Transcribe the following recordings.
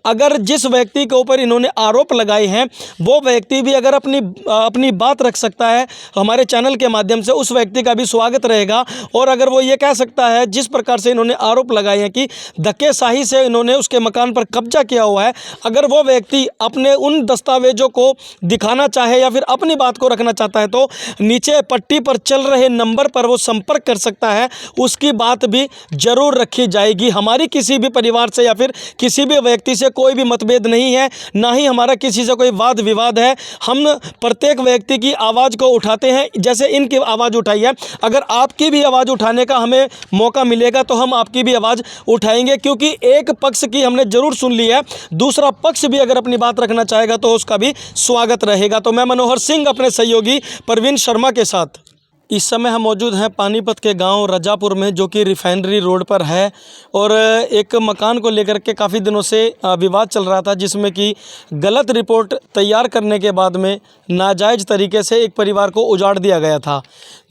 अगर जिस व्यक्ति के ऊपर इन्होंने आरोप लगाए हैं वो व्यक्ति भी अगर अपनी बात रख सकता है हमारे चैनल के माध्यम से, उस व्यक्ति का भी स्वागत रहेगा। और अगर वो ये कह सकता है जिस प्रकार से इन्होंने आरोप लगाए हैं कि धक्केशाही से इन्होंने उसके मकान पर कब्जा किया हुआ है, अगर वो व्यक्ति अपने उन दस्तावेजों को दिखाना चाहे या फिर अपनी बात को रखना चाहता है तो नीचे पट्टी पर चल रहे नंबर पर वो संपर्क कर सकता है, उसकी बात भी जरूर रखी जाएगी। हमारी किसी भी परिवार से या फिर किसी भी व्यक्ति से कोई भी मतभेद नहीं है, ना ही हमारा किसी से कोई वाद विवाद है। हम प्रत्येक व्यक्ति की आवाज़ को उठाते हैं, जैसे इनकी आवाज़ उठाई है। अगर आपकी भी आवाज़ उठाने का हमें मौका मिलेगा तो हम आपकी भी आवाज़ उठाएंगे, क्योंकि एक पक्ष की हमने ज़रूर सुन ली है, दूसरा पक्ष भी अगर अपनी बात रखना चाहेगा तो उसका भी स्वागत रहेगा। तो मैं मनोहर सिंह अपने सहयोगी प्रवीण शर्मा के साथ इस समय हम मौजूद हैं पानीपत के गांव रजापुर में, जो कि रिफाइनरी रोड पर है। और एक मकान को लेकर के काफ़ी दिनों से विवाद चल रहा था, जिसमें कि गलत रिपोर्ट तैयार करने के बाद में नाजायज़ तरीके से एक परिवार को उजाड़ दिया गया था,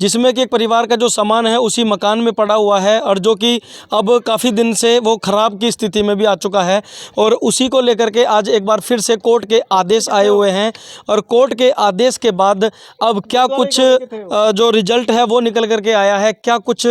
जिसमें कि एक परिवार का जो सामान है उसी मकान में पड़ा हुआ है और जो कि अब काफ़ी दिन से वो ख़राब की स्थिति में भी आ चुका है। और उसी को लेकर के आज एक बार फिर से कोर्ट के आदेश आए हुए हैं और कोर्ट के आदेश के बाद अब क्या कुछ जो रिजल्ट है वो निकल करके आया है, क्या कुछ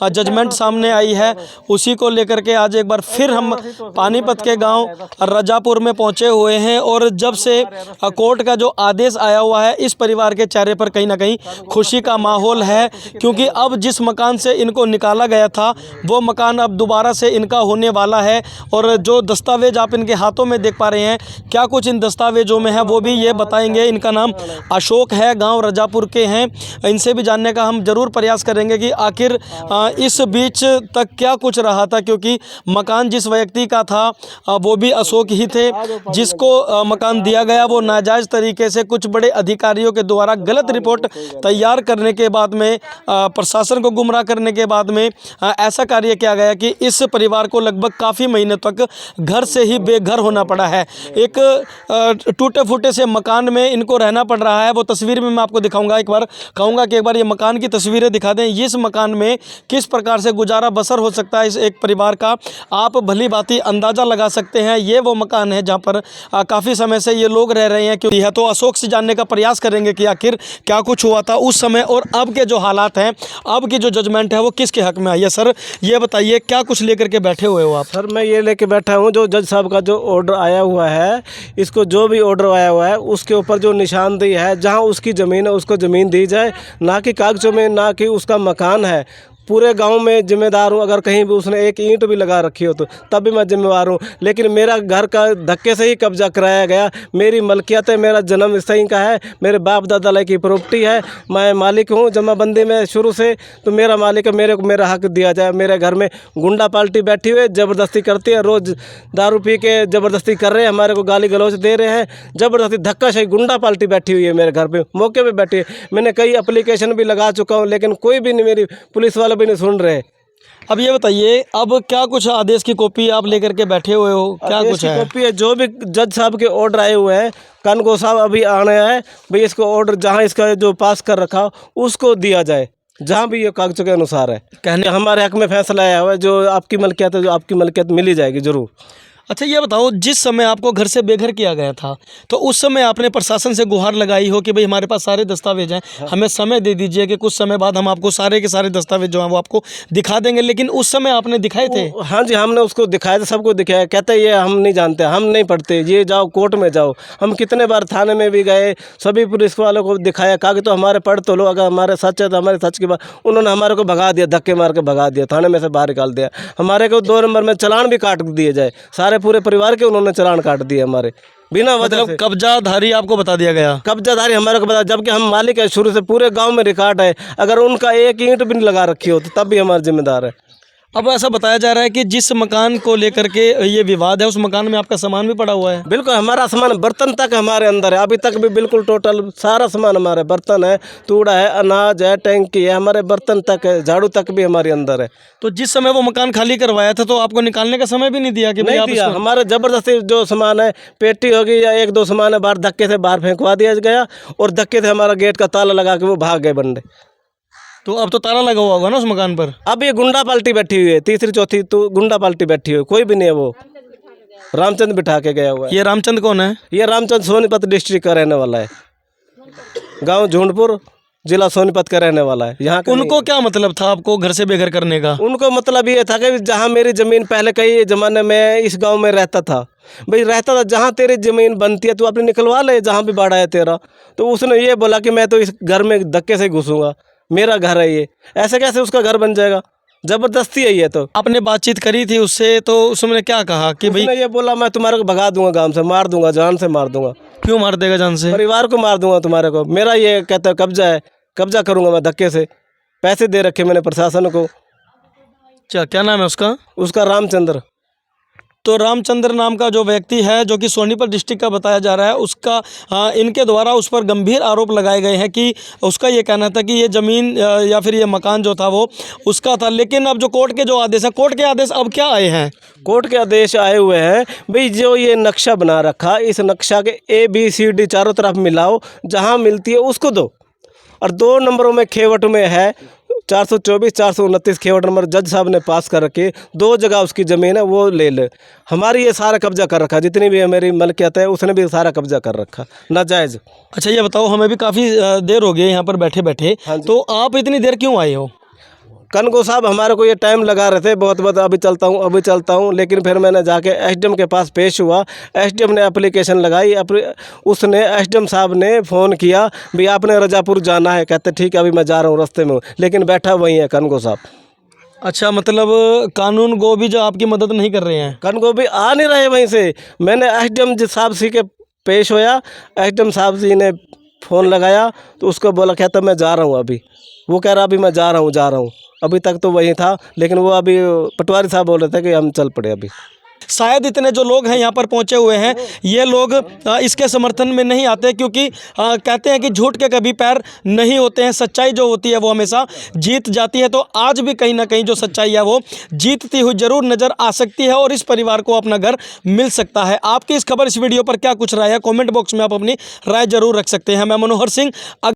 जजमेंट सामने आई है, उसी को लेकर के आज एक बार फिर हम पानीपत के गांव रजापुर में पहुंचे हुए हैं। और जब से कोर्ट का जो आदेश आया हुआ है, इस परिवार के चेहरे पर कहीं ना कहीं खुशी का माहौल है, क्योंकि अब जिस मकान से इनको निकाला गया था वो मकान अब दोबारा से इनका होने वाला है। और जो दस्तावेज आप इनके हाथों में देख पा रहे हैं, क्या कुछ इन दस्तावेजों में है वो भी ये बताएंगे। इनका नाम अशोक है, गाँव रजापुर के हैं। इनसे भी जानने का हम जरूर प्रयास करेंगे कि आखिर इस बीच तक क्या कुछ रहा था, क्योंकि मकान जिस व्यक्ति का था वो भी अशोक ही थे। जिसको मकान दिया गया वो नाजायज़ तरीके से कुछ बड़े अधिकारियों के द्वारा गलत रिपोर्ट तैयार करने के बाद में, प्रशासन को गुमराह करने के बाद में ऐसा कार्य किया गया कि इस परिवार को लगभग काफ़ी महीने तक घर से ही बेघर होना पड़ा है। एक टूटे फूटे से मकान में इनको रहना पड़ रहा है। वो तस्वीर में मैं आपको दिखाऊंगा, एक बार कहूँगा कि एक बार ये मकान की तस्वीरें दिखा दें। इस मकान में किस प्रकार से गुजारा बसर हो सकता है इस एक परिवार का, आप भली भांति अंदाज़ा लगा सकते हैं। ये वो मकान है जहाँ पर काफ़ी समय से ये लोग रह रहे हैं। क्योंकि है तो अशोक से जानने का प्रयास करेंगे कि आखिर क्या कुछ हुआ था उस समय और अब के जो हालात हैं, अब की जो जजमेंट है वो किसके हक में आई है। सर ये बताइए, क्या कुछ लेकर के बैठे हुए हो आप? सर मैं ये लेके बैठा हूँ, जो जज साहब का जो ऑर्डर आया हुआ है, इसको जो भी ऑर्डर आया हुआ है उसके ऊपर जो निशानदेही है, जहाँ उसकी ज़मीन है उसको ज़मीन दी जाए, ना कि कागजों में, ना कि उसका मकान है। पूरे गांव में जिम्मेदार हूँ, अगर कहीं भी उसने एक ईंट भी लगा रखी हो तो तब भी मैं जिम्मेवार हूँ। लेकिन मेरा घर का धक्के से ही कब्जा कराया गया। मेरी मलकियत है, मेरा जन्म सही का है, मेरे बाप दादा की प्रॉपर्टी है, मैं मालिक हूँ जमाबंदी में शुरू से, तो मेरा मालिक है, मेरे को मेरा हक दिया जाए। मेरे घर में गुंडा पार्टी बैठी हुई है, ज़बरदस्ती करती है, रोज़ दारू पी के ज़बरदस्ती कर रहे हैं, हमारे को गाली गलौज दे रहे हैं, ज़बरदस्ती धक्काशाही गुंडा पार्टी बैठी हुई है मेरे घर पे, मौके पे बैठी है। मैंने कई एप्लीकेशन भी लगा चुका हूँ, लेकिन कोई भी नहीं, मेरी पुलिस वाले भी नहीं सुन रहे। अब ये बताइए, अब क्या कुछ आदेश की कॉपी आप लेकर के बैठे हुए हो, क्या कुछ है? कॉपी है, जो भी जज साहब के ऑर्डर आए हुए हैं, कानगो साहब अभी आने आए भाई, इसको ऑर्डर जहाँ इसका जो पास कर रखा उसको दिया जाए, जहाँ भी ये कागजों के अनुसार है। कहने हमारे हक में फैसला आया हुआ है, जो आपकी मलकियत है, जो आपकी मलकियत मिली जाएगी जरूर। अच्छा ये बताओ, जिस समय आपको घर से बेघर किया गया था तो उस समय आपने प्रशासन से गुहार लगाई हो कि भाई हमारे पास सारे दस्तावेज हैं, हमें समय दे दीजिए कि कुछ समय बाद हम आपको सारे के सारे दस्तावेज जो हैं वो आपको दिखा देंगे, लेकिन उस समय आपने दिखाए थे? हाँ जी, हमने उसको दिखाया था, सबको दिखाया। कहते ये हम नहीं जानते, हम नहीं पढ़ते, ये जाओ कोर्ट में जाओ। हम कितने बार थाने में भी गए, सभी पुलिस वालों को दिखाया, कागज तो हमारे पढ़ तो लो, अगर हमारे सच है तो हमारे सच की बात। उन्होंने हमारे को भगा दिया, धक्के मार के भगा दिया, थाने में से बाहर निकाल दिया। हमारे को 2 नंबर में चालान भी काट दिए जाए, सारे पूरे परिवार के उन्होंने चालान काट दिए हमारे बिना वजह से। कब्जाधारी आपको बता दिया गया? कब्जाधारी हमारे को बता, जबकि हम मालिक है शुरू से, पूरे गांव में रिकॉर्ड है। अगर उनका एक ईंट भी नहीं लगा रखी हो तो तब भी हमारे जिम्मेदार है। अब ऐसा बताया जा रहा है कि जिस मकान को लेकर के ये विवाद है उस मकान में आपका सामान भी पड़ा हुआ है? बिल्कुल, हमारा सामान, बर्तन तक हमारे अंदर है, अभी तक भी बिल्कुल टोटल सारा सामान हमारे, बर्तन है, तूड़ा है, अनाज है, टैंकी है, हमारे बर्तन तक है, झाड़ू तक भी हमारे अंदर है। तो जिस समय वो मकान खाली करवाया था तो आपको निकालने का समय भी नहीं दिया कि नहीं आप दिया। हमारे ज़बरदस्ती जो सामान है, पेटी होगी या 1-2 सामान है, बाहर धक्के से बाहर फेंकवा दिया गया और धक्के से हमारा गेट का ताला लगा के वो भाग गए बंदे। तो अब तो ताला लगा हुआ होगा ना उस मकान पर? अब ये गुंडा पार्टी बैठी हुई है, तीसरी चौथी तो गुंडा पार्टी बैठी हुई है, कोई भी नहीं है वो। रामचंद बिठा के गया हुआ है। ये रामचंद कौन है? ये रामचंद सोनीपत डिस्ट्रिक्ट का रहने वाला है, गांव झूंडपुर, जिला सोनीपत का रहने वाला है। यहाँ का उनको क्या मतलब था आपको घर से बेघर करने का? उनको मतलब ये था कि जहाँ मेरी ज़मीन पहले कई ज़माने में इस गांव में रहता था, भाई रहता था, जहाँ तेरी ज़मीन बनती है तू अपनी निकलवा ले, जहाँ भी बाड़ा है तेरा। तो उसने ये बोला कि मैं तो इस घर में धक्के से घुसूंगा, मेरा घर है ये। ऐसे कैसे उसका घर बन जाएगा? ज़बरदस्ती है ये। तो आपने बातचीत करी थी उससे, तो उसने क्या कहा कि भाई उसने ये बोला मैं तुम्हारे को भगा दूंगा, गांव से मार दूंगा, जान से मार दूंगा, क्यों मार देगा जान से? परिवार को मार दूंगा तुम्हारे को। मेरा ये कहता है कब्जा है, कब्जा करूंगा मैं धक्के से। पैसे दे रखे मैंने प्रशासन को। क्या नाम है उसका? उसका रामचंद्र। तो रामचंद्र नाम का जो व्यक्ति है, जो कि सोनीपत डिस्ट्रिक्ट का बताया जा रहा है, उसका इनके द्वारा उस पर गंभीर आरोप लगाए गए हैं कि उसका ये कहना था कि ये ज़मीन या फिर ये मकान जो था वो उसका था। लेकिन अब जो कोर्ट के जो आदेश हैं, कोर्ट के आदेश अब क्या आए हैं? कोर्ट के आदेश आए हुए हैं भाई, जो ये नक्शा बना रखा, इस नक्शा के ABCD चारों तरफ मिलाओ, जहाँ मिलती है उसको दो। और 2 नंबरों में खेवट में है 424 429 खेवट नंबर जज साहब ने पास कर रखे। 2 जगह उसकी ज़मीन है, वो ले ले। हमारी ये सारा कब्जा कर रखा, जितनी भी है मेरी मलकियत है उसने भी सारा कब्जा कर रखा नाजायज़। अच्छा ये बताओ, हमें भी काफ़ी देर हो गई यहाँ पर बैठे बैठे, तो आप इतनी देर क्यों आए हो? कनगो साहब हमारे को ये टाइम लगा रहे थे, बहुत अभी चलता हूँ, लेकिन फिर मैंने जाके SDM के पास पेश हुआ। SDM ने एप्लीकेशन लगाई, उसने SDM साहब ने फ़ोन किया भी आपने रजापुर जाना है। कहते ठीक है अभी मैं जा रहा हूँ, रास्ते में हूँ, लेकिन बैठा वहीं है कनगो साहब। अच्छा, मतलब कानून गो भी जो आपकी मदद नहीं कर रहे हैं? कनगो भी आ नहीं रहे वहीं से। मैंने SDM साहब सी के पेश होया, SDM साहब जी ने फ़ोन लगाया तो उसको बोला, कहता मैं जा रहा हूँ अभी। वो कह रहा अभी मैं जा रहा हूँ। अभी तक तो वही था, लेकिन वो अभी पटवारी साहब बोल रहे थे कि हम चल पड़े अभी। शायद इतने जो लोग हैं यहाँ पर पहुँचे हुए हैं, ये लोग इसके समर्थन में नहीं आते, क्योंकि कहते हैं कि झूठ के कभी पैर नहीं होते हैं, सच्चाई जो होती है वो हमेशा जीत जाती है। तो आज भी कहीं ना कहीं जो सच्चाई है वो जीतती हुई जरूर नज़र आ सकती है और इस परिवार को अपना घर मिल सकता है। आपकी इस खबर, इस वीडियो पर क्या कुछ राय है, कॉमेंट बॉक्स में आप अपनी राय जरूर रख सकते हैं। मैं मनोहर सिंह।